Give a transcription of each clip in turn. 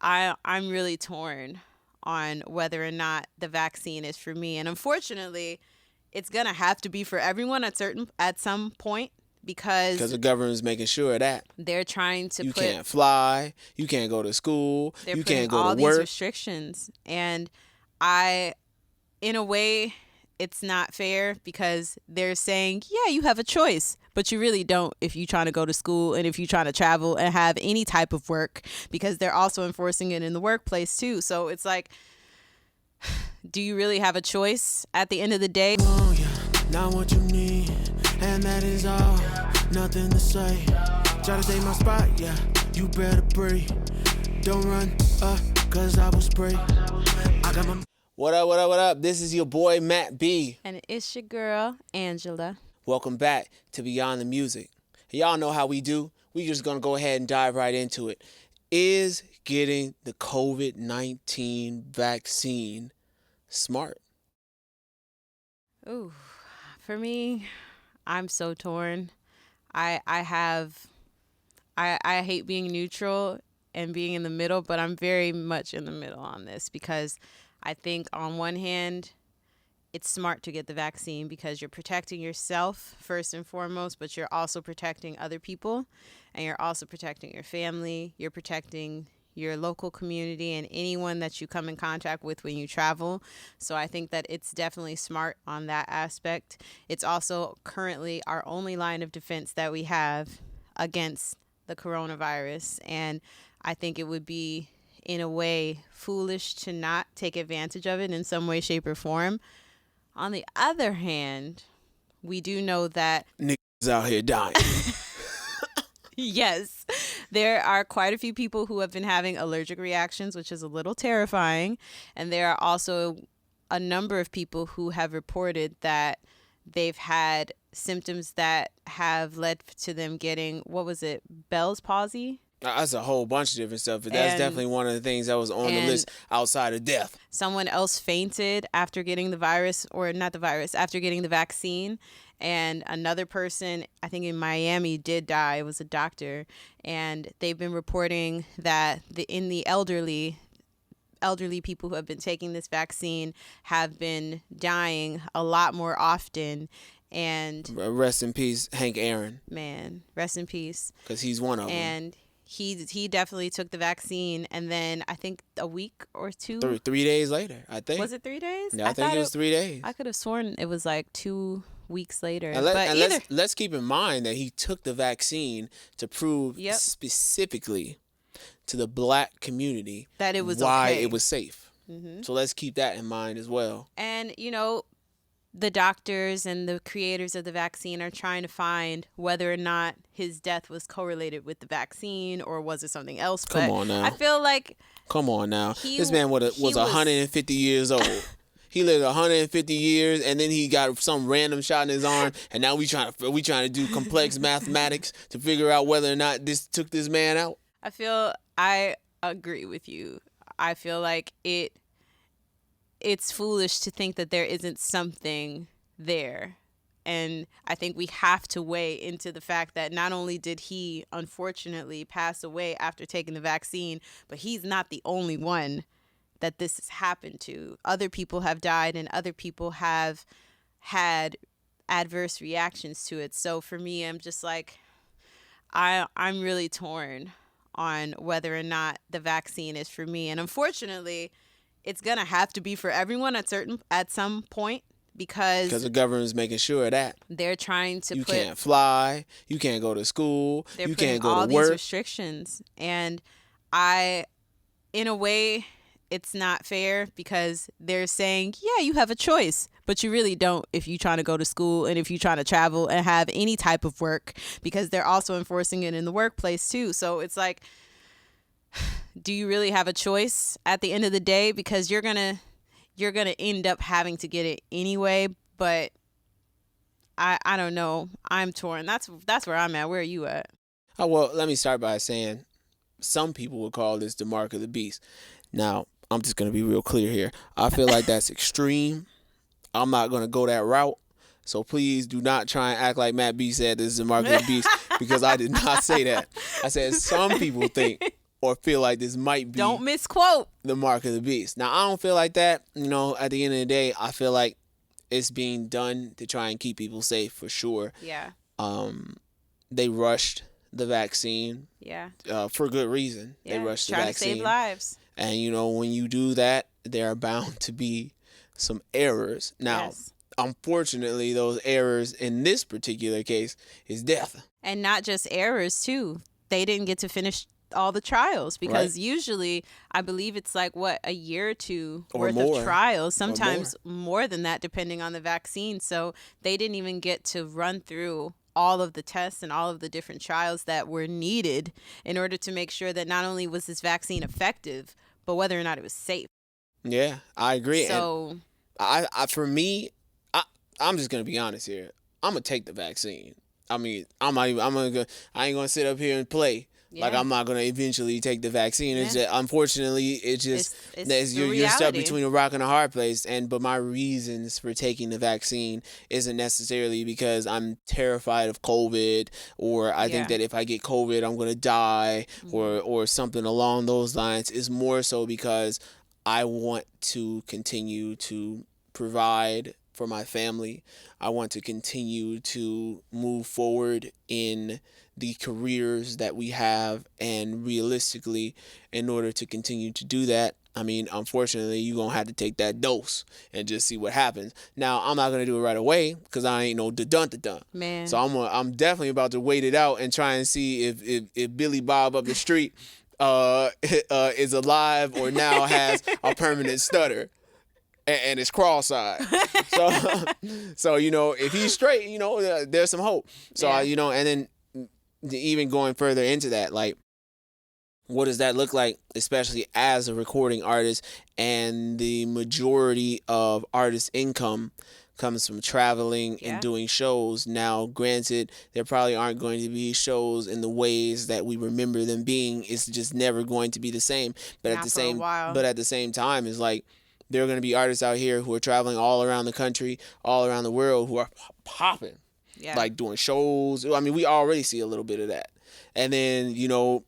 I'm really torn on whether or not the vaccine is for me. And unfortunately, it's going to have to be for everyone at some point because the government's making sure of that. They're trying to you can't fly, you can't go to school, they're you putting can't go all to these work. restrictions. And in a way, it's not fair because they're saying, yeah, you have a choice, but you really don't if you're trying to go to school and if you're trying to travel and have any type of work, because they're also enforcing it in the workplace too. So it's like, do you really have a choice at the end of the day? Oh, yeah, not what you need, and that is all. Nothing to say. Try to take my spot, yeah. You better breathe. Don't run, cause I was brave. I got my. What up, what up, what up? This is your boy, Matt B. And it's your girl, Angela. Welcome back to Beyond the Music. Y'all know how we do. We just gonna go ahead and dive right into it. Is getting the COVID-19 vaccine smart? Ooh, for me, I'm so torn. I hate being neutral and being in the middle, but I'm very much in the middle on this because I think on one hand, it's smart to get the vaccine because you're protecting yourself first and foremost, but you're also protecting other people and you're also protecting your family. You're protecting your local community and anyone that you come in contact with when you travel. So I think that it's definitely smart on that aspect. It's also currently our only line of defense that we have against the coronavirus. And I think it would be, in a way, foolish to not take advantage of it in some way, shape, or form. On the other hand, we do know that niggas out here dying. Yes, there are quite a few people who have been having allergic reactions, which is a little terrifying. And there are also a number of people who have reported that they've had symptoms that have led to them getting, what was it, Bell's palsy? That's a whole bunch of different stuff, but that's definitely one of the things that was on the list outside of death. Someone else fainted after getting the virus, or not the virus, after getting the vaccine. And another person, I think in Miami, did die. It was a doctor. And they've been reporting that in the elderly people who have been taking this vaccine have been dying a lot more often. And rest in peace, Hank Aaron. Man, rest in peace. Because he's one of them. And he definitely took the vaccine, and then I think a week or two. 3 days later, I think. Was it 3 days? Yeah, I think it was 3 days. I could have sworn it was like 2 weeks later. And let's keep in mind that he took the vaccine to prove specifically to the black community that it was why okay. It was safe. Mm-hmm. So let's keep that in mind as well. And, the doctors and the creators of the vaccine are trying to find whether or not his death was correlated with the vaccine or was it something else. Come on now. I feel like... Come on now. This man was 150 years old. He lived 150 years, and then he got some random shot in his arm, and now we trying to do complex mathematics to figure out whether or not this took this man out. I agree with you. I feel like it's foolish to think that there isn't something there. And I think we have to weigh into the fact that not only did he unfortunately pass away after taking the vaccine, but he's not the only one that this has happened to. Other people have died and other people have had adverse reactions to it. So for me, I'm just like, I'm really torn on whether or not the vaccine is for me. And unfortunately, it's going to have to be for everyone at some point because the government's making sure of that. They're trying to you can't fly, you can't go to school, you can't go to work. All these restrictions. And in a way, it's not fair because they're saying, yeah, you have a choice, but you really don't if you're trying to go to school and if you're trying to travel and have any type of work, because they're also enforcing it in the workplace too. So it's like, do you really have a choice at the end of the day? Because you're gonna end up having to get it anyway. But I don't know. I'm torn. That's where I'm at. Where are you at? Oh, well, let me start by saying some people would call this the mark of the beast. Now, I'm just gonna be real clear here. I feel like that's extreme. I'm not gonna go that route. So please do not try and act like Matt B said this is the mark of the beast, because I did not say that. I said some people think or feel like this might be Don't misquote the mark of the beast. Now, I don't feel like that. You know, at the end of the day, I feel like it's being done to try and keep people safe for sure. Yeah. They rushed the vaccine. Yeah. For good reason. Yeah. They rushed the Trying vaccine. to save lives. And, you know, when you do that, there are bound to be some errors. Now, unfortunately, those errors in this particular case is death. And not just errors, too. They didn't get to finish all the trials because usually I believe it's like a year or two worth of trials, sometimes more than that depending on the vaccine. So they didn't even get to run through all of the tests and all of the different trials that were needed in order to make sure that not only was this vaccine effective, but whether or not it was safe. Yeah, I agree. So and for me, I'm just gonna be honest here. I'm gonna take the vaccine. I mean, I ain't gonna sit up here and play. Yeah. Like, I'm not going to eventually take the vaccine. It's just, unfortunately, it's you're stuck between a rock and a hard place. But my reasons for taking the vaccine isn't necessarily because I'm terrified of COVID or I think that if I get COVID, I'm going to die or something along those lines. It's more so because I want to continue to provide for my family. I want to continue to move forward in the careers that we have, and realistically, in order to continue to do that, I mean, unfortunately, you're going to have to take that dose and just see what happens. Now, I'm not going to do it right away because I ain't no da-dun. Man. So I'm definitely about to wait it out and try and see if Billy Bob up the street is alive or now has a permanent stutter. And it's cross-eyed. So you know, if he's straight, you know, there's some hope. So, you know, and then even going further into that, like, what does that look like, especially as a recording artist? And the majority of artists' income comes from traveling and doing shows. Now, granted, there probably aren't going to be shows in the ways that we remember them being. It's just never going to be the same. But at the same time, it's like, there are going to be artists out here who are traveling all around the country, all around the world, who are popping, like doing shows. I mean, we already see a little bit of that. And then, you know,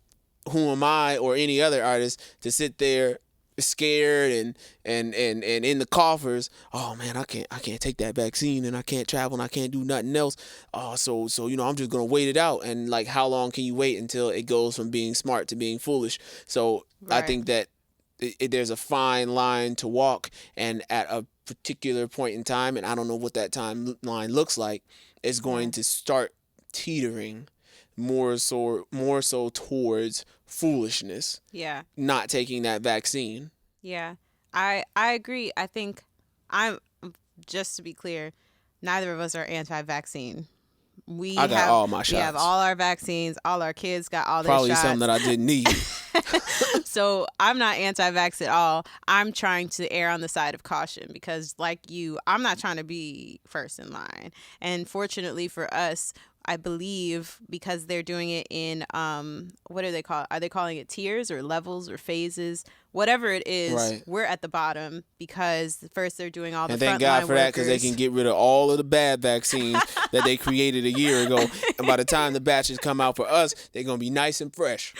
who am I or any other artist to sit there scared and in the coffers? Oh man, I can't take that vaccine, and I can't travel, and I can't do nothing else. Oh, so you know, I'm just gonna wait it out. And like, how long can you wait until it goes from being smart to being foolish? So I think that there's a fine line to walk, and at a particular point in time, and I don't know what that timeline looks like, it's going to start teetering more so towards foolishness. Yeah. Not taking that vaccine. Yeah. I agree. I think just to be clear, neither of us are anti-vaccine. I got all my shots. We have all our vaccines. All our kids got all their shots. Probably some that I didn't need. So I'm not anti-vax at all. I'm trying to err on the side of caution because, like you, I'm not trying to be first in line. And fortunately for us, I believe because they're doing it in, what are they called? Are they calling it tiers or levels or phases? Whatever it is, we're at the bottom because first they're doing all the frontline workers. And thank God for that, because they can get rid of all of the bad vaccines that they created a year ago. And by the time the batches come out for us, they're going to be nice and fresh.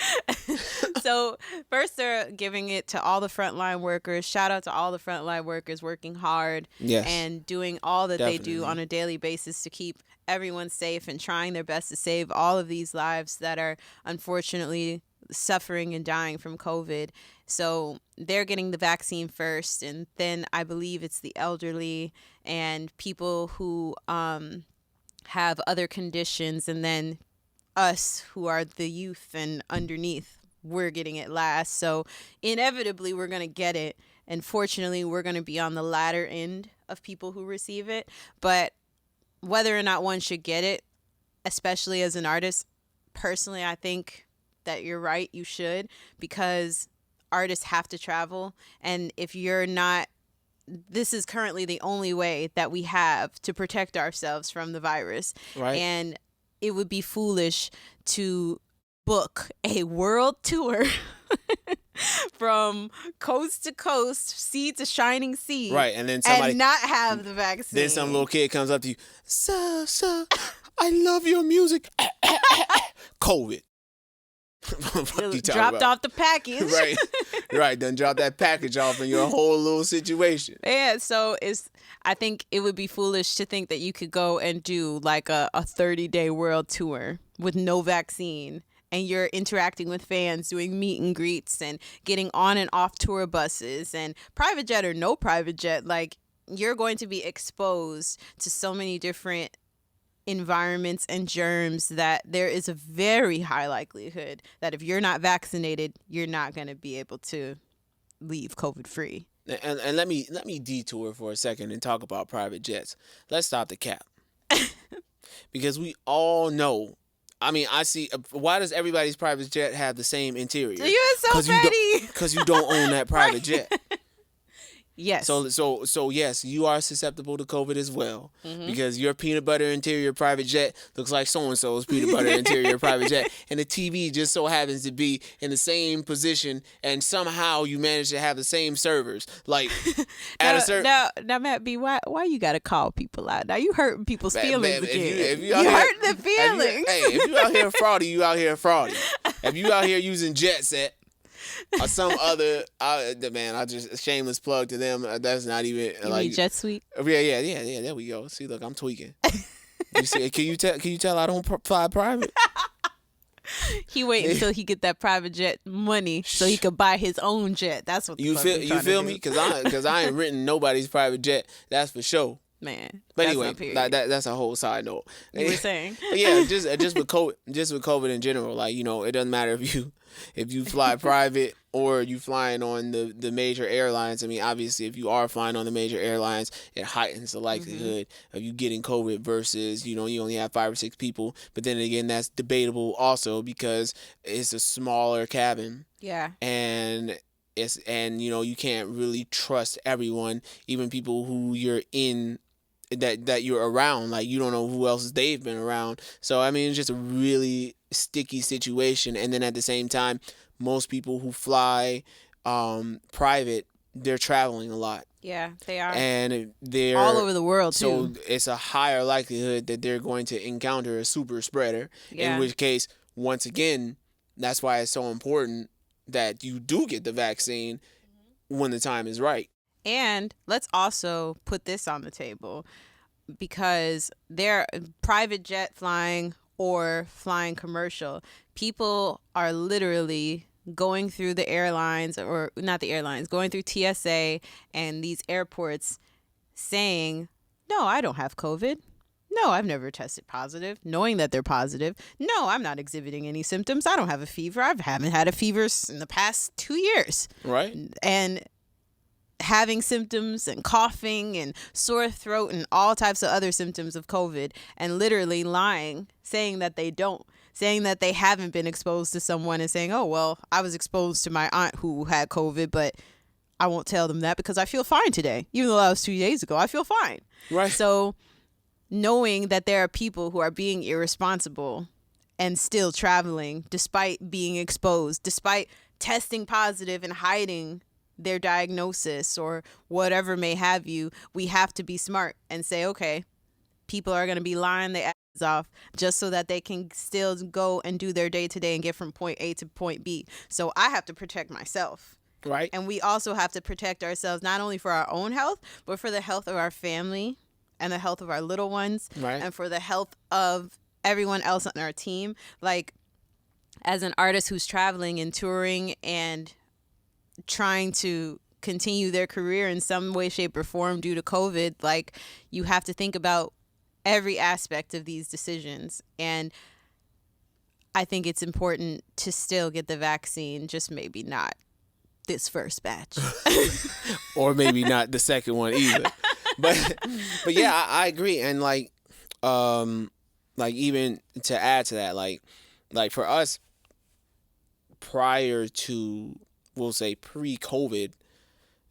So first they're giving it to all the frontline workers. Shout out to all the frontline workers working hard and doing all that they do on a daily basis to keep everyone safe and trying their best to save all of these lives that are unfortunately suffering and dying from COVID. So they're getting the vaccine first, and then I believe it's the elderly and people who have other conditions, and then us who are the youth and underneath, we're getting it last. So inevitably we're going to get it, and fortunately we're going to be on the latter end of people who receive it. But whether or not one should get it, especially as an artist, personally, I think that you're right, you should, because artists have to travel. And if you're not, this is currently the only way that we have to protect ourselves from the virus. Right. And it would be foolish to book a world tour from coast to coast, sea to shining sea. Right. And then somebody and not have the vaccine. Then some little kid comes up to you, sir, I love your music. COVID. Dropped off the package. Right. Done dropped that package off in your whole little situation. Yeah, so I think it would be foolish to think that you could go and do like a 30-day world tour with no vaccine, and you're interacting with fans, doing meet and greets and getting on and off tour buses, and private jet or no private jet, like you're going to be exposed to so many different environments and germs that there is a very high likelihood that if you're not vaccinated, you're not going to be able to leave COVID free. And let me detour for a second and talk about private jets. Let's stop the cap. Because we all know, I mean, I see, why does everybody's private jet have the same interior? You're so petty. Because you don't own that private jet. Yes. So yes, you are susceptible to COVID as well, because your peanut butter interior private jet looks like so-and-so's peanut butter interior private jet, and the TV just so happens to be in the same position, and somehow you manage to have the same servers. Like at a certain now, Matt B, why you gotta call people out? Now you hurting people's feelings again. If you hurting their feelings. If you out here fraudy, you out here fraudy. If you out here using Jet Set or some other, man, I just shameless plug to them. That's not even You like mean Jet Suite. Yeah. There we go. See, look, I'm tweaking. You see? Can you tell I don't fly private? He waiting until he get that private jet money so he could buy his own jet. That's what you feel me? Because I ain't written nobody's private jet. That's for sure. Man. But anyway, that's a whole side note. You were saying? Yeah, just with COVID in general, like, you know, it doesn't matter if you fly private or you flying on the major airlines. I mean, obviously, if you are flying on the major airlines, it heightens the likelihood of you getting COVID versus, you know, you only have 5 or 6 people. But then again, that's debatable also because it's a smaller cabin. Yeah. And you know, you can't really trust everyone, even people who you're in that you're around. Like, you don't know who else they've been around. So I mean, it's just a really sticky situation. And then at the same time, most people who fly private, they're traveling a lot. Yeah, they are. And they're all over the world too. So it's a higher likelihood that they're going to encounter a super spreader. Yeah. In which case, once again, that's why it's so important that you do get the vaccine when the time is right. And let's also put this on the table, because they're private jet flying or flying commercial. People are literally going through the airlines, or not the airlines, going through TSA and these airports saying, no, I don't have COVID. No, I've never tested positive, knowing that they're positive. No, I'm not exhibiting any symptoms. I don't have a fever. I haven't had a fever in the past 2 years. Right. And having symptoms and coughing and sore throat and all types of other symptoms of COVID, and literally lying, saying that they don't, saying that they haven't been exposed to someone, and saying, oh, well, I was exposed to my aunt who had COVID, but I won't tell them that because I feel fine today. Even though that was 2 days ago, I feel fine. Right. So knowing that there are people who are being irresponsible and still traveling despite being exposed, despite testing positive and hiding their diagnosis or whatever may have you, we have to be smart and say, okay, people are going to be lying their asses off just so that they can still go and do their day to day and get from point A to point B. So I have to protect myself. Right. And we also have to protect ourselves, not only for our own health, but for the health of our family and the health of our little ones, right, and for the health of everyone else on our team. Like, as an artist who's traveling and touring and trying to continue their career in some way, shape, or form due to COVID, like, you have to think about every aspect of these decisions. And I think it's important to still get the vaccine, just maybe not this first batch. Or maybe not the second one either. But yeah, I agree. And like even to add to that, like for us, prior to, we'll say pre-COVID,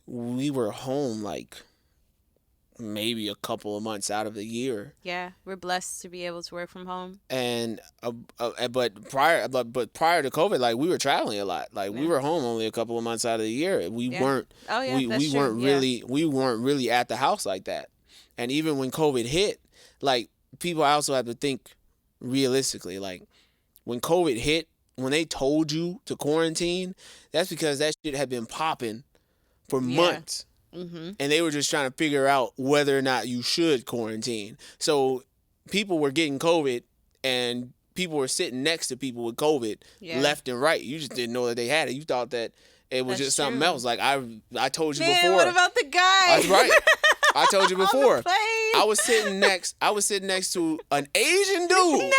we were home like maybe a couple of months out of the year. Yeah, we're blessed to be able to work from home. And but prior to COVID, like, we were traveling a lot. Like, we were home only a couple of months out of the year. We weren't. Oh yeah, we weren't really at the house like that. And even when COVID hit, like, people also have to think realistically. Like, when COVID hit, when they told you to quarantine, that's because that shit had been popping for months. Mm-hmm. And they were just trying to figure out whether or not you should quarantine. So people were getting COVID and people were sitting next to people with COVID left and right. You just didn't know that they had it. You thought that it was just something else. Like I told you before. What about the guy? That's right. I told you before. I was sitting next to an Asian dude.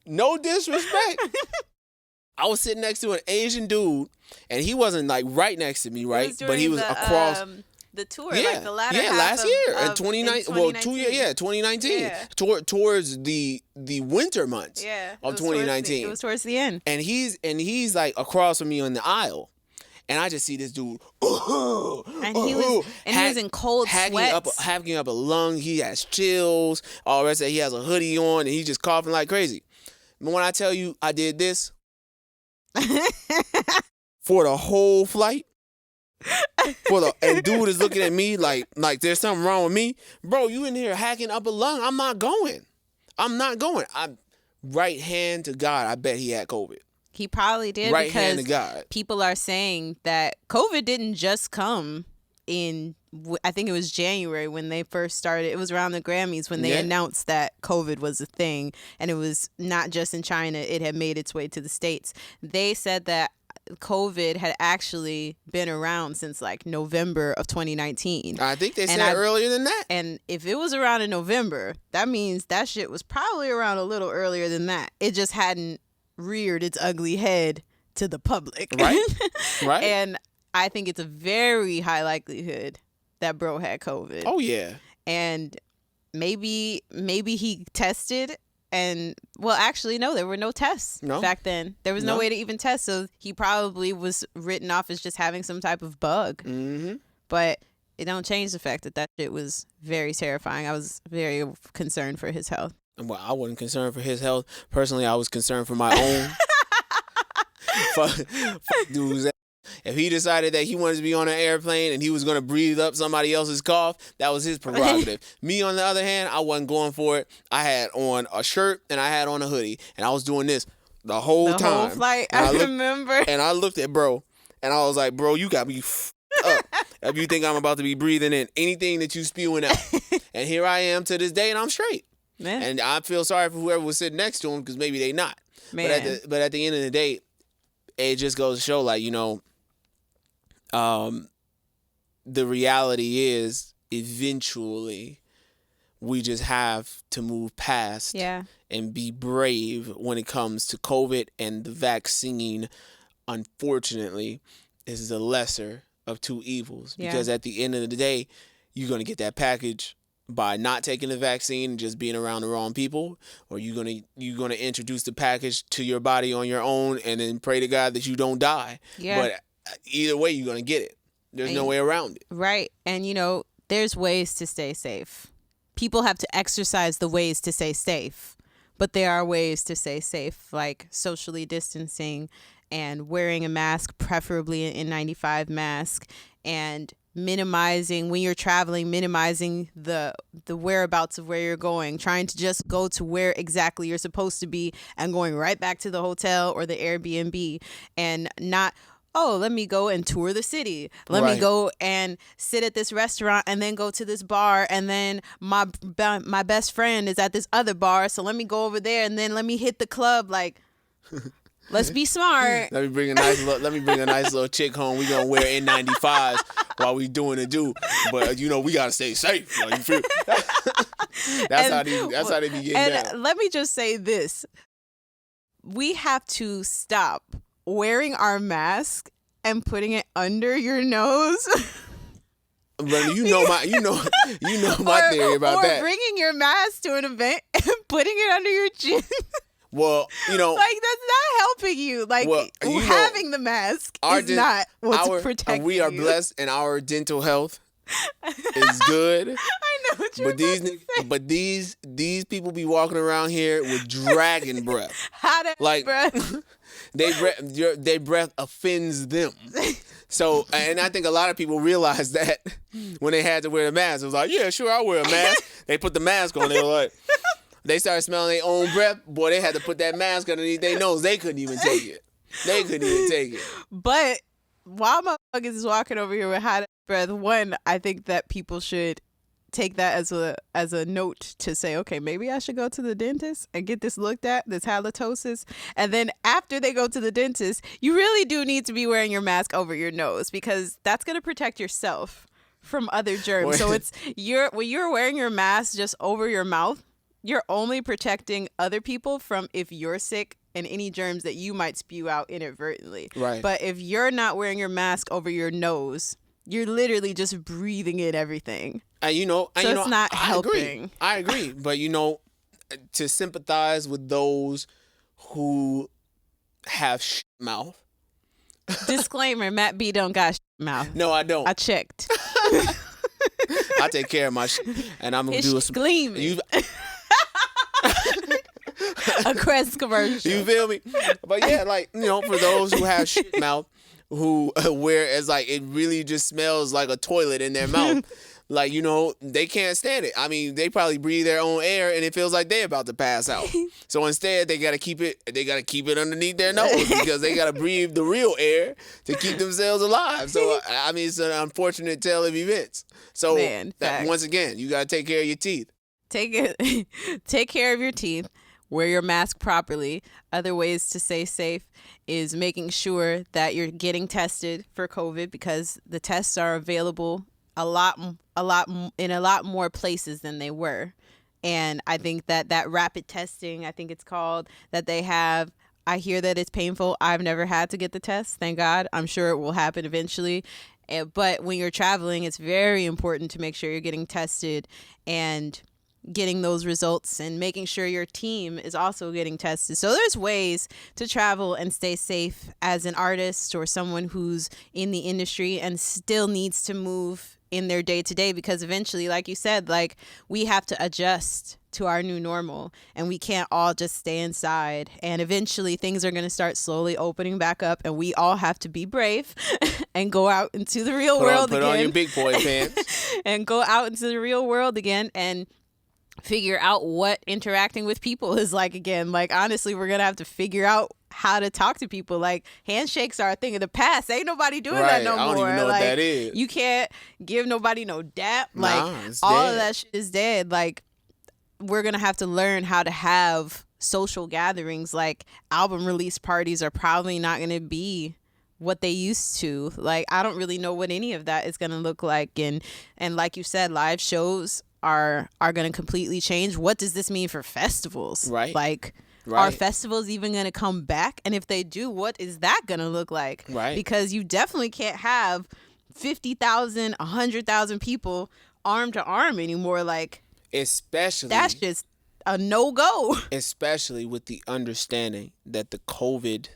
No disrespect. I was sitting next to an Asian dude, and he wasn't like right next to me, right? But he was across the tour, like the latter half last year in 2019. Well, 2019, towards the winter months of 2019. It was towards the end, and he's like across from me on the aisle, and I just see this dude, and he was in cold sweats, hacking up a lung. He has chills. All the rest of it, he has a hoodie on, and he's just coughing like crazy. But when I tell you I did this for the whole flight, and dude is looking at me like there's something wrong with me. Bro, you in here hacking up a lung. I'm not going. I'm right hand to God, I bet he had COVID. He probably did, right because hand to God. People are saying that COVID didn't just come in, I think it was January when they first started. It was around the Grammys when they announced that COVID was a thing, and it was not just in China. It had made its way to the States. They said that COVID had actually been around since like November of 2019. I think they said earlier than that. And if it was around in November, that means that shit was probably around a little earlier than that. It just hadn't reared its ugly head to the public. Right. And I think it's a very high likelihood that bro had COVID. Oh yeah. And maybe he tested, and well, actually no, there were no tests back then. There was no way to even test, so he probably was written off as just having some type of bug. Mm-hmm. But it don't change the fact that shit was very terrifying. I was very concerned for his health. Well, I wasn't concerned for his health. Personally, I was concerned for my own. fuck dudes. If he decided that he wanted to be on an airplane and he was going to breathe up somebody else's cough, that was his prerogative. Me, on the other hand, I wasn't going for it. I had on a shirt and I had on a hoodie, and I was doing this the whole time. The whole flight, I remember. And I looked at bro, and I was like, bro, you got me up if you think I'm about to be breathing in anything that you spewing out. And here I am to this day, and I'm straight. Man. And I feel sorry for whoever was sitting next to him, because maybe they not. Man. But at the end of the day, it just goes to show, like, you know, the reality is eventually we just have to move past and be brave when it comes to COVID, and the vaccine, unfortunately, is the lesser of two evils, because at the end of the day, you're going to get that package by not taking the vaccine and just being around the wrong people, or you're gonna introduce the package to your body on your own and then pray to God that you don't die. Yeah. But either way, you're gonna get it. There's no way around it. Right. And you know, there's ways to stay safe. People have to exercise the ways to stay safe, but there are ways to stay safe, like socially distancing and wearing a mask, preferably an N95 mask, and minimizing, when you're traveling, minimizing the whereabouts of where you're going, trying to just go to where exactly you're supposed to be and going right back to the hotel or the Airbnb, and not, oh, let me go and tour the city. Let me go and sit at this restaurant and then go to this bar, and then my best friend is at this other bar, so let me go over there and then let me hit the club. Like, let's be smart. Let me bring a nice little chick home. We gonna wear N95s while we doing the do. But you know, we gotta stay safe. You know, you feel? That's how they be getting down. Let me just say this: we have to stop wearing our mask and putting it under your nose. But you know my theory about that. Or bringing your mask to an event and putting it under your chin. Well, you know, like, that's not helping you. Like, having the mask is not what's protecting you. We are blessed, and our dental health is good. I know what you're but these people be walking around here with dragon breath. Hot breath. Their breath offends them. So, and I think a lot of people realized that when they had to wear a mask. It was like, yeah, sure, I'll wear a mask. They put the mask on. They were like, They started smelling their own breath. Boy, they had to put that mask underneath their nose. They couldn't even take it. But while motherfuckers is walking over here with hot breath, one, I think that people should take that as a note to say, okay, maybe I should go to the dentist and get this looked at, this halitosis. And then after they go to the dentist, you really do need to be wearing your mask over your nose, because that's going to protect yourself from other germs. So when you're wearing your mask just over your mouth, you're only protecting other people from if you're sick and any germs that you might spew out inadvertently. Right. But if you're not wearing your mask over your nose, you're literally just breathing in everything. It's not helping. I agree. But, to sympathize with those who have mouth. Disclaimer, Matt B don't got mouth. No, I don't. I checked. I take care of my and I'm going to do some gleaming. A Crest commercial. You feel me? But yeah, for those who have mouth, who where it's like it really just smells like a toilet in their mouth. They can't stand it. I mean, they probably breathe their own air and it feels like they're about to pass out. So instead, they got to keep it underneath their nose because they got to breathe the real air to keep themselves alive. So, I mean, it's an unfortunate tale of events. So, once again, you got to take care of your teeth. Take care of your teeth. Wear your mask properly. Other ways to stay safe is making sure that you're getting tested for COVID, because the tests are available a lot in a lot more places than they were. And I think that rapid testing, I think it's called, that they have, I hear that it's painful. I've never had to get the test, thank God. I'm sure it will happen eventually. But when you're traveling, it's very important to make sure you're getting tested and getting those results and making sure your team is also getting tested. So there's ways to travel and stay safe as an artist or someone who's in the industry and still needs to move in their day to day, because eventually, like you said, we have to adjust to our new normal and we can't all just stay inside. And eventually things are going to start slowly opening back up and we all have to be brave and go out into the real world again. Put on your big boy pants. And go out into the real world again and figure out what interacting with people is like again. Honestly, we're going to have to figure out how to talk to people. Handshakes are a thing of the past. Ain't nobody doing that no more. I don't even know what that is. You can't give nobody no dap. It's all dead. of that shit is dead. We're going to have to learn how to have social gatherings. Album release parties are probably not going to be what they used to. I don't really know what any of that is going to look like. And like you said, live shows are going to completely change. What does this mean for festivals? Right. Right. Are festivals even going to come back? And if they do, what is that going to look like? Right. Because you definitely can't have 50,000, 100,000 people arm to arm anymore. Especially. That's just a no-go. Especially with the understanding that the COVID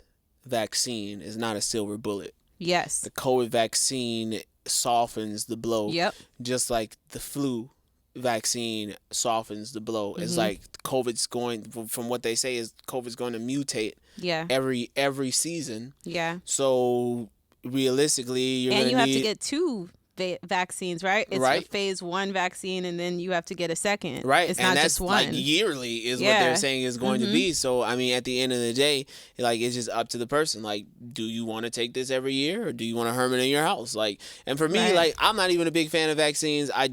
vaccine is not a silver bullet. Yes. The COVID vaccine softens the blow. Yep. Just like the flu vaccine softens the blow. Mm-hmm. It's like COVID's going, from what they say, is COVID's going to mutate every season. Yeah. So realistically, you're going to have to get two vaccines, right? It's right. a phase 1 vaccine, and then you have to get a second. Right. It's and not that's just one. Yearly is what they're saying is going to be. So, I mean, at the end of the day, it's just up to the person. Do you want to take this every year, or do you want to hermit in your house? And for me, I'm not even a big fan of vaccines. I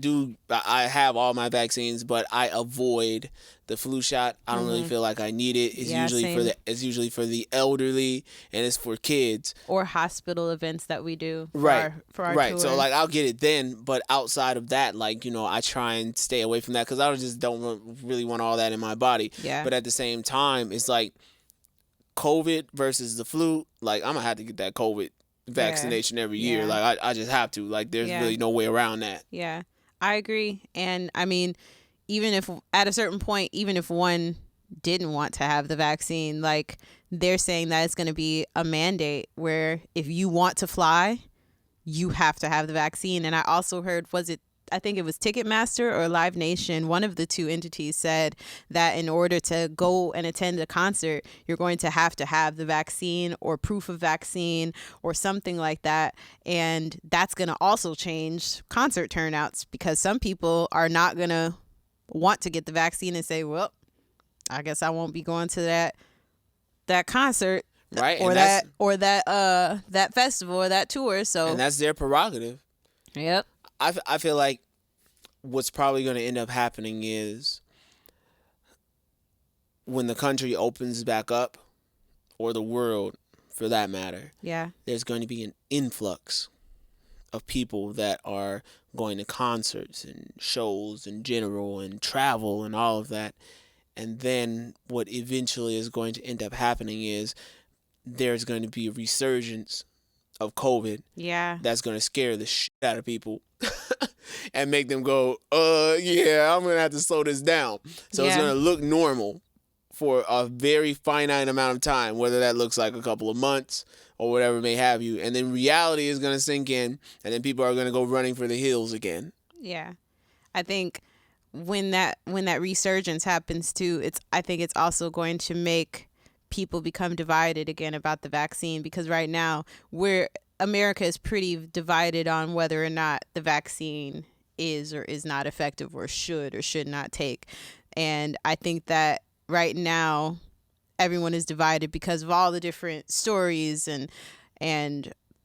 have all my vaccines, but I avoid the flu shot. I don't really feel like I need it. It's usually for the elderly, and it's for kids or hospital events that we do for our right. tour. So I'll get it then, but outside of that, I try and stay away from that because I just don't really want all that in my body. Yeah. But at the same time, it's COVID versus the flu. I'm gonna have to get that COVID vaccination every year. I just have to. There's really no way around that. Yeah, I agree. And I mean, even if at a certain point, even if one didn't want to have the vaccine, they're saying that it's going to be a mandate where if you want to fly, you have to have the vaccine. And I also heard, I think it was Ticketmaster or Live Nation, one of the two entities said that in order to go and attend a concert, you're going to have the vaccine or proof of vaccine or something like that. And that's going to also change concert turnouts, because some people are not going to want to get the vaccine and say, well, I guess I won't be going to that concert, right? Or that festival or that tour. So, and that's their prerogative. Yep. I feel like what's probably going to end up happening is when the country opens back up, or the world for that matter, yeah, there's going to be an influx of people that are going to concerts and shows in general and travel and all of that. And then what eventually is going to end up happening is there's going to be a resurgence of COVID. Yeah. That's going to scare the shit out of people and make them go, yeah, I'm going to have to slow this down. So it's going to look normal for a very finite amount of time, whether that looks like a couple of months or whatever may have you. And then reality is going to sink in, and then people are going to go running for the hills again. Yeah. I think when that resurgence happens too, I think it's also going to make people become divided again about the vaccine, because right now America is pretty divided on whether or not the vaccine is or is not effective, or should not take. And I think that right now everyone is divided because of all the different stories, and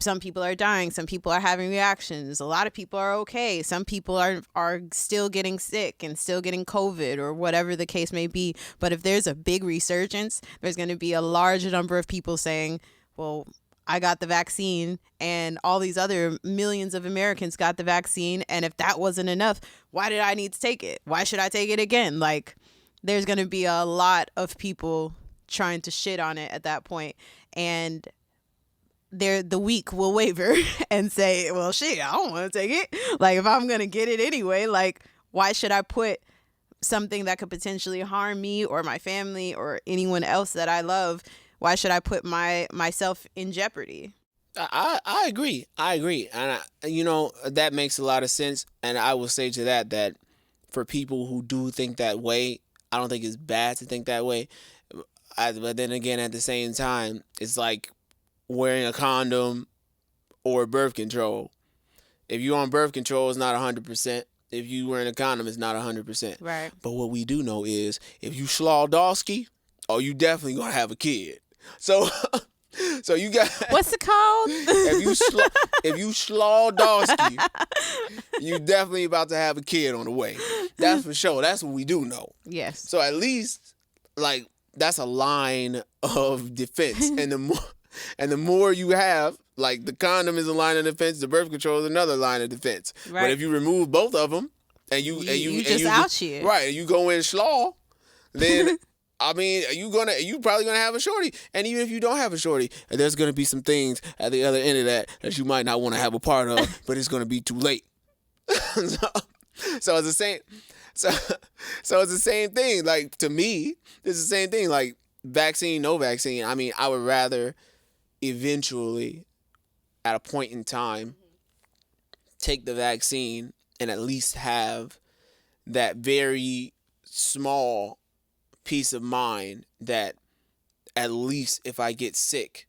some people are dying, some people are having reactions, a lot of people are okay, some people are still getting sick and still getting COVID or whatever the case may be. But if there's a big resurgence, there's going to be a large number of people saying, well, I got the vaccine and all these other millions of Americans got the vaccine, and if that wasn't enough, why did I need to take it? Why should I take it again? Like, there's going to be a lot of people trying to shit on it at that point. And the weak will waver and say, well, shit, I don't want to take it. Like, if I'm going to get it anyway, like, why should I put something that could potentially harm me or my family or anyone else that I love? Why should I put myself in jeopardy? I agree. And, that makes a lot of sense. And I will say to that for people who do think that way, I don't think it's bad to think that way. But then again, at the same time, it's like wearing a condom or birth control. If you're on birth control, it's not 100%. If you wearing a condom, it's not 100%. Right. But what we do know is if you Slawdowski, you definitely gonna have a kid. So you got, what's it called? if you Slawdowski, you definitely about to have a kid on the way. That's for sure. That's what we do know. Yes. So at least that's a line of defense, and the more you have, like, the condom is a line of defense, the birth control is another line of defense. Right. But if you remove both of them and you just out shit, right, and you go in slaw, then I mean, you probably gonna have a shorty. And even if you don't have a shorty, there's gonna be some things at the other end of that you might not want to have a part of, but it's gonna be too late. So it's the same. So it's the same thing. Like, to me, it's the same thing. Like, vaccine, no vaccine. I mean, I would rather eventually, at a point in time, take the vaccine and at least have that very small peace of mind that at least if I get sick,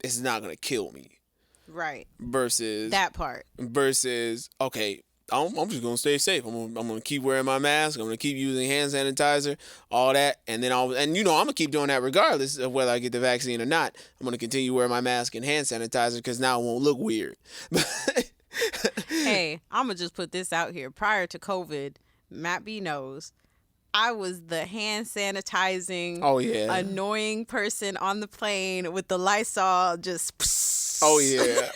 it's not going to kill me. Right. Versus that part. Versus, okay, I'm just going to stay safe. I'm going to keep wearing my mask. I'm going to keep using hand sanitizer, all that. And then I'm going to keep doing that regardless of whether I get the vaccine or not. I'm going to continue wearing my mask and hand sanitizer because now it won't look weird. Hey, I'm going to just put this out here. Prior to COVID, Matt B knows, I was the hand sanitizing, annoying person on the plane with the Lysol just. Oh, yeah.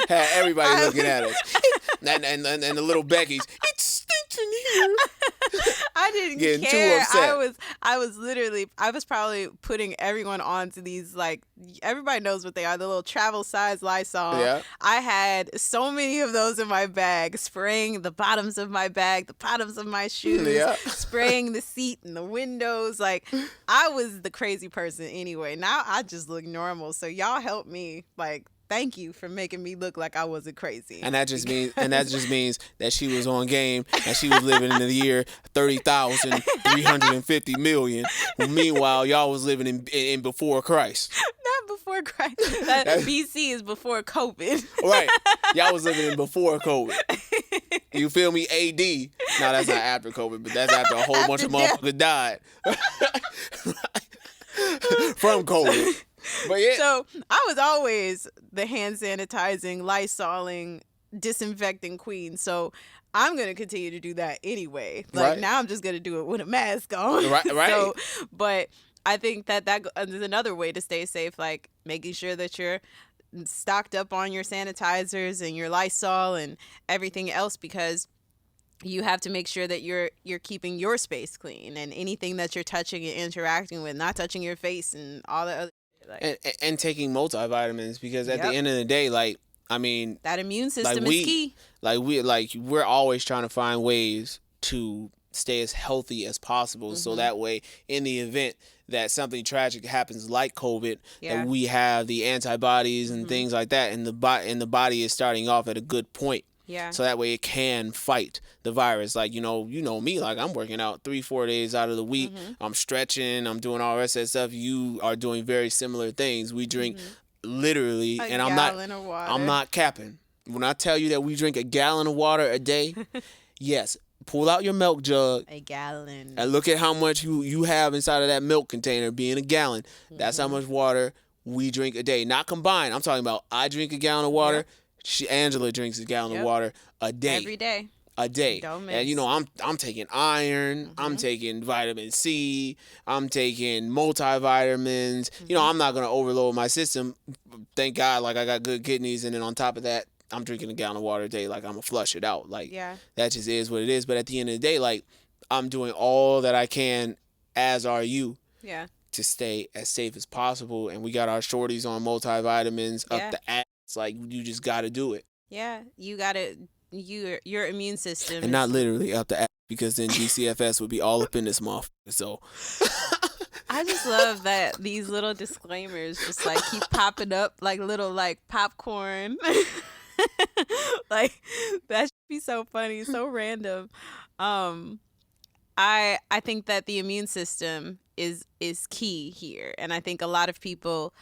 Had everybody looking at us. And the little Becky's, it stinks in here. I didn't Getting care. too upset. I was probably putting everyone onto these, like, everybody knows what they are, the little travel size Lysol. Yeah. I had so many of those in my bag, spraying the bottoms of my bag, the bottoms of my shoes, spraying the seat and the windows. Like, I was the crazy person anyway. Now I just look normal. So y'all help me, like, thank you for making me look like I wasn't crazy. And that just means that she was on game and she was living in the year 30,350 million. Meanwhile, y'all was living in before Christ. Not before Christ. BC is before COVID. Right. Y'all was living in before COVID. You feel me? AD. No, that's not after COVID, but that's after a whole bunch of motherfuckers died from COVID. But yeah. So I was always the hand sanitizing, Lysoling, disinfecting queen. So I'm going to continue to do that anyway. Like now I'm just going to do it with a mask on. Right. So, but I think that is another way to stay safe, like making sure that you're stocked up on your sanitizers and your Lysol and everything else, because you have to make sure that you're keeping your space clean, and anything that you're touching and interacting with, not touching your face and all the other and taking multivitamins, because at the end of the day, like, I mean, that immune system is key. We're always trying to find ways to stay as healthy as possible, so that way, in the event that something tragic happens like COVID, that we have the antibodies and things like that, and the body is starting off at a good point. Yeah. So that way it can fight the virus. Like, you know me, like, I'm working out 3-4 days out of the week. I'm stretching, I'm doing all the rest of that stuff. You are doing very similar things. We drink literally, a and gallon of water. I'm not capping. When I tell you that we drink a gallon of water a day, yes, pull out your milk jug. A gallon. And look at how much you have inside of that milk container being a gallon. That's how much water we drink a day. Not combined. I'm talking about I drink a gallon of water. Angela drinks a gallon of water a day. Every day. A day. Don't miss. And I'm taking iron, I'm taking vitamin C, I'm taking multivitamins. I'm not gonna overload my system. Thank God, like, I got good kidneys, and then on top of that, I'm drinking a gallon of water a day. Like, I'm gonna flush it out. Like, that just is what it is. But at the end of the day, like, I'm doing all that I can, as are you. Yeah. To stay as safe as possible. And we got our shorties on multivitamins up the ass. Like, you just got to do it. Yeah, you got to, your immune system. And not literally up the ass, because then GCFS would be all up in this motherfucker. So I just love that these little disclaimers just like keep popping up like little like popcorn. Like, that should be so funny, so random. I think that the immune system is key here, and I think a lot of people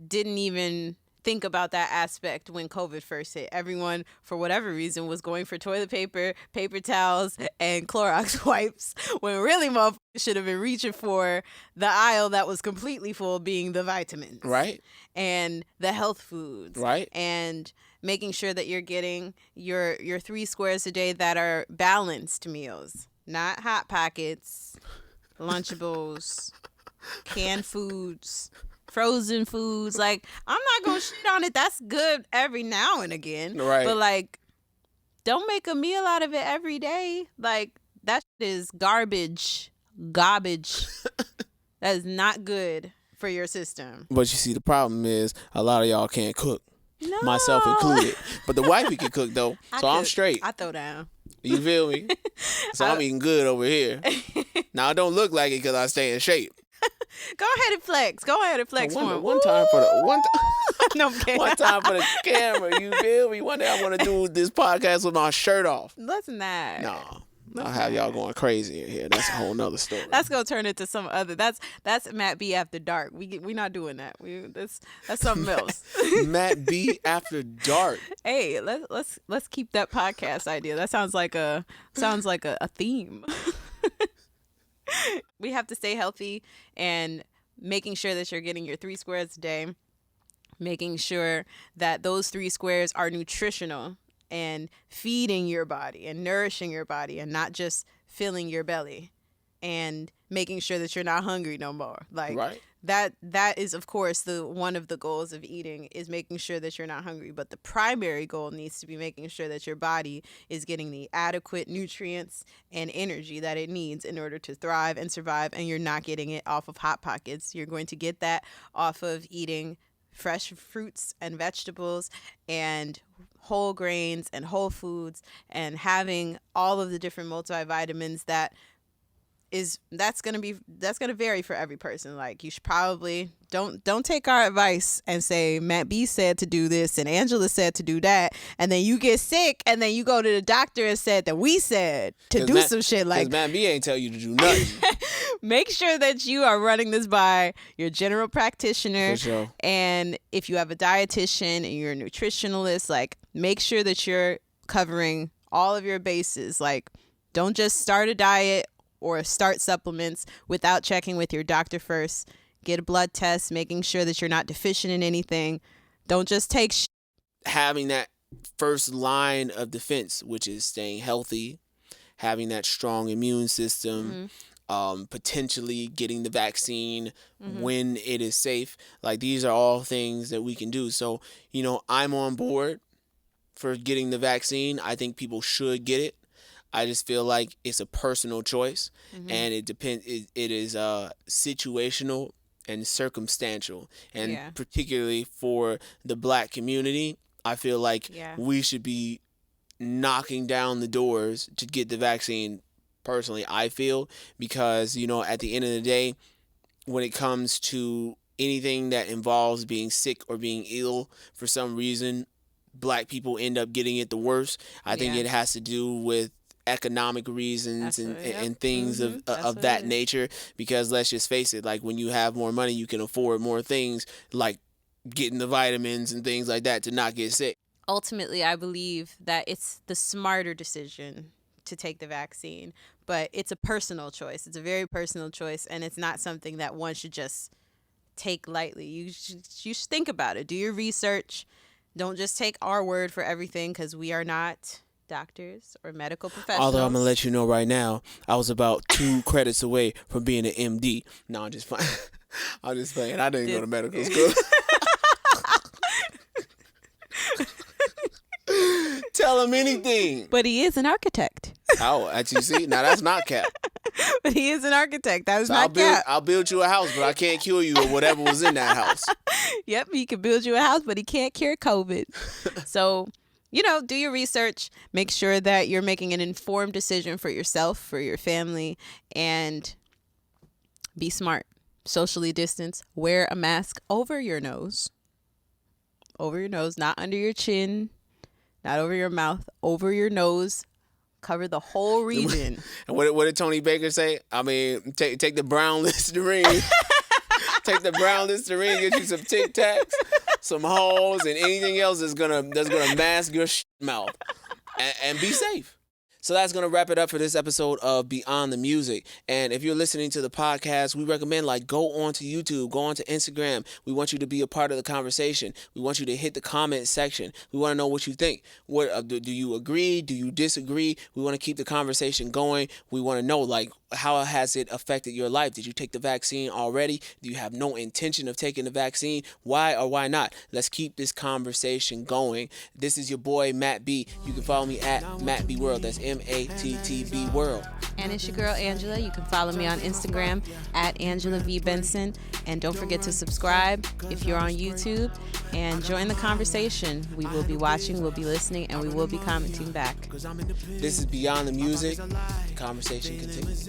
didn't even think about that aspect when COVID first hit. Everyone, for whatever reason, was going for toilet paper, paper towels, and Clorox wipes, when really motherfuckers should have been reaching for the aisle that was completely full, being the vitamins. Right. And the health foods. Right. And making sure that you're getting your 3 squares a day that are balanced meals, not Hot Pockets, Lunchables, canned foods, frozen foods. Like, I'm not gonna shit on it. That's good every now and again. Right. But, like, don't make a meal out of it every day. Like, that is garbage. That is not good for your system. But you see, the problem is a lot of y'all can't cook. No. Myself included. But the wifey can cook, though. I'm straight. I throw down. You feel me? So I'm eating good over here. Now, I don't look like it because I stay in shape. Go ahead and flex. One time for the No, I'm kidding. one time for the camera. You feel me? One day I want to do this podcast with my shirt off. Let's not. No. I'll have y'all going crazy in here. That's a whole nother story. That's gonna turn into some other. That's Matt B after dark. We're not doing that. That's something else. Matt B after dark. Hey, let's keep that podcast idea. That sounds like a theme. We have to stay healthy, and making sure that you're getting your 3 squares a day, making sure that those 3 squares are nutritional and feeding your body and nourishing your body, and not just filling your belly, and making sure that you're not hungry no more. Like, right. That is, of course, one of the goals of eating, is making sure that you're not hungry. But the primary goal needs to be making sure that your body is getting the adequate nutrients and energy that it needs in order to thrive and survive. And you're not getting it off of Hot Pockets. You're going to get that off of eating fresh fruits and vegetables and whole grains and whole foods, and having all of the different multivitamins that's going to vary for every person. Like, you should probably don't take our advice and say Matt B said to do this and Angela said to do that, and then you get sick and then you go to the doctor and said that we said to do some shit. Like, because Matt B ain't tell you to do nothing. Make sure that you are running this by your general practitioner. For sure. And if you have a dietitian and you're a nutritionalist, like, make sure that you're covering all of your bases. Like, Don't just start a diet or start supplements without checking with your doctor first. Get a blood test, making sure that you're not deficient in anything. Don't just take having that first line of defense, which is staying healthy, having that strong immune system, potentially getting the vaccine when it is safe. Like, these are all things that we can do. So, you know, I'm on board for getting the vaccine. I think people should get it. I just feel like it's a personal choice, and it depends. It is situational and circumstantial, and particularly for the Black community, I feel like we should be knocking down the doors to get the vaccine. Personally, I feel, because, you know, at the end of the day, when it comes to anything that involves being sick or being ill for some reason, Black people end up getting it the worst. I think it has to do with economic reasons and things of that nature, because let's just face it, like, when you have more money, you can afford more things, like getting the vitamins and things like that to not get sick. Ultimately, I believe that it's the smarter decision to take the vaccine, but it's a personal choice. It's a very personal choice, and it's not something that one should just take lightly. You should think about it. Do your research. Don't just take our word for everything, because we are not doctors or medical professionals. Although I'm going to let you know right now, I was about 2 credits away from being an MD. No, I'm just playing. I'm just playing. I didn't go to medical school. Tell him anything. But he is an architect. Oh, as you see, now that's not cap. But he is an architect. That was so not cap. I'll build you a house, but I can't cure you of whatever was in that house. Yep, he can build you a house, but he can't cure COVID. So, you know, do your research. Make sure that you're making an informed decision for yourself, for your family, and be smart. Socially distance. Wear a mask over your nose. Over your nose, not under your chin, not over your mouth, over your nose. Cover the whole region. And what did Tony Baker say? I mean, take the brown Listerine. Take the brown Listerine, get you some Tic Tacs, some Halls, and anything else that's gonna mask your mouth, and be safe. So that's going to wrap it up for this episode of Beyond the Music. And if you're listening to the podcast, we recommend, like, go on to YouTube, go on to Instagram. We want you to be a part of the conversation. We want you to hit the comment section. We want to know what you think. What do you agree? Do you disagree? We want to keep the conversation going. We want to know, like, how has it affected your life? Did you take the vaccine already? Do you have no intention of taking the vaccine? Why or why not? Let's keep this conversation going. This is your boy, Matt B. You can follow me at Matt B World. That's MATTB World. And it's your girl, Angela. You can follow me on Instagram at Angela V. Benson. And don't forget to subscribe if you're on YouTube, and join the conversation. We will be watching, we'll be listening, and we will be commenting back. This is Beyond the Music. The conversation continues.